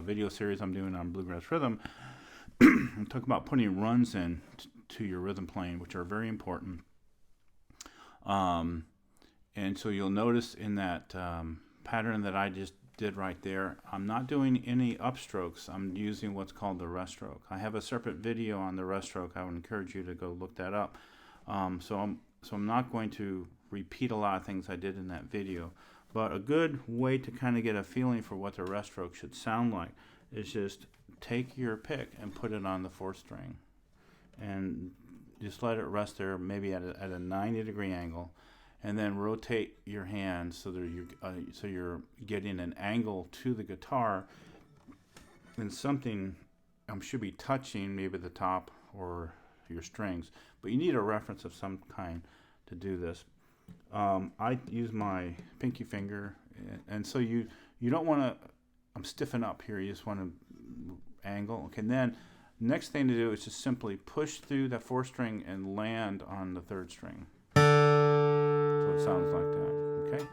video series I'm doing on bluegrass rhythm. I'm talking about putting runs in to your rhythm playing, which are very important. And so you'll notice in that pattern that I just did right there, I'm not doing any upstrokes. I'm using what's called the rest stroke. I have a separate video on the rest stroke. I would encourage you to go look that up. So I'm not going to repeat a lot of things I did in that video, but a good way to kind of get a feeling for what the rest stroke should sound like is just take your pick and put it on the 4th string and just let it rest there, maybe at a 90-degree angle, and then rotate your hand so that you're getting an angle to the guitar, and something should be touching maybe the top or your strings, but you need a reference of some kind to do this. I use my pinky finger, and so you don't want to. I'm stiffen up here. You just want to angle. Okay, and then next thing to do is just simply push through that 4th string and land on the 3rd string. So it sounds like that. Okay.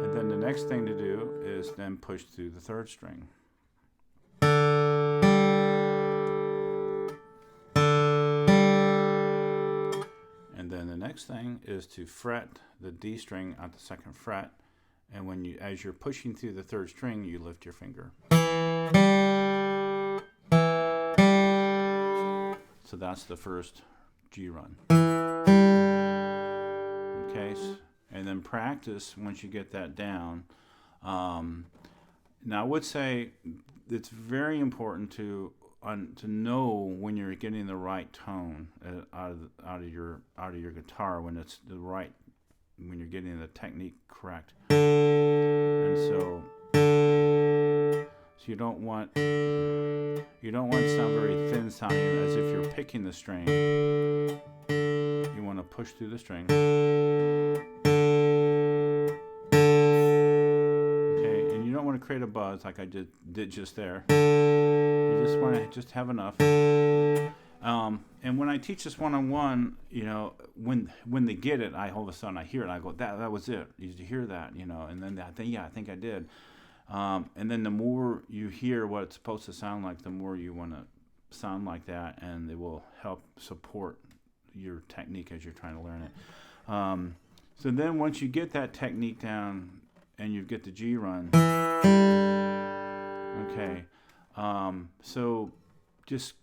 And then the next thing to do is then push through the 3rd string. And then the next thing is to fret the D string at the 2nd fret, and as you're pushing through the 3rd string, you lift your finger. So that's the first G run. Okay, and then practice once you get that down. Now I would say it's very important to know when you're getting the right tone out of your guitar, when it's the right, when you're getting the technique correct. And so you don't want to sound very thin sounding, as if you're picking the string. You want to push through the string. Okay, and you don't want to create a buzz like I did just there. You just want to just have enough. And when I teach this one-on-one, when they get it, all of a sudden I hear it. I go, that was it. Did you hear that? And then I think I did. And then the more you hear what it's supposed to sound like, the more you want to sound like that, and it will help support your technique as you're trying to learn it. So then once you get that technique down and you get the G run, okay, so just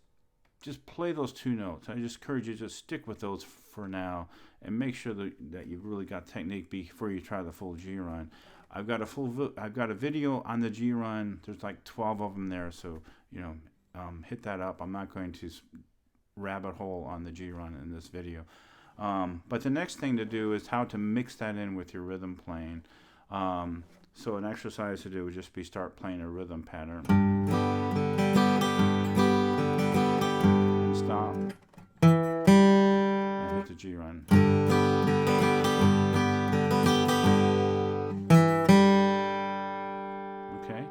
play those 2 notes. I just encourage you to just stick with those for now and make sure that you've really got technique before you try the full G run. I've got a video on the G run. There's like 12 of them there, so hit that up. I'm not going to rabbit hole on the G run in this video. But the next thing to do is how to mix that in with your rhythm playing. So an exercise to do would just be start playing a rhythm pattern. And stop. And hit the G run. Okay?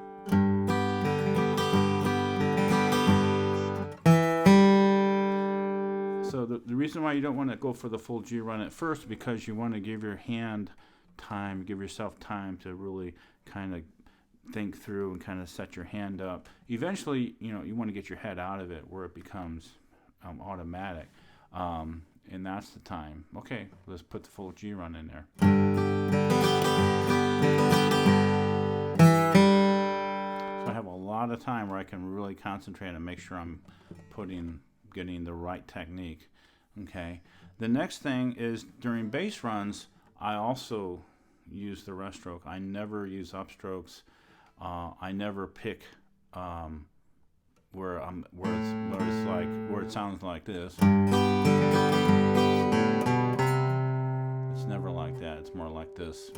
So the reason why you don't want to go for the full G run at first, because you want to give your hand time, give yourself time to really kind of think through and kind of set your hand up. Eventually, you want to get your head out of it where it becomes automatic, and that's the time. Okay, let's put the full G run in there. So I have a lot of time where I can really concentrate and make sure I'm getting the right technique. Okay, the next thing is during bass runs, I also use the rest stroke. I never use upstrokes. I never pick where it sounds like this. It's never like that. It's more like this.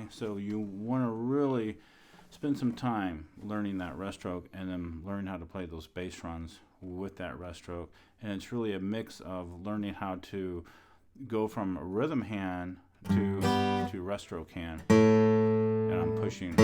So you want to really spend some time learning that rest stroke and then learn how to play those bass runs with that rest stroke. And it's really a mix of learning how to go from a rhythm hand to rest stroke hand, and I'm pushing.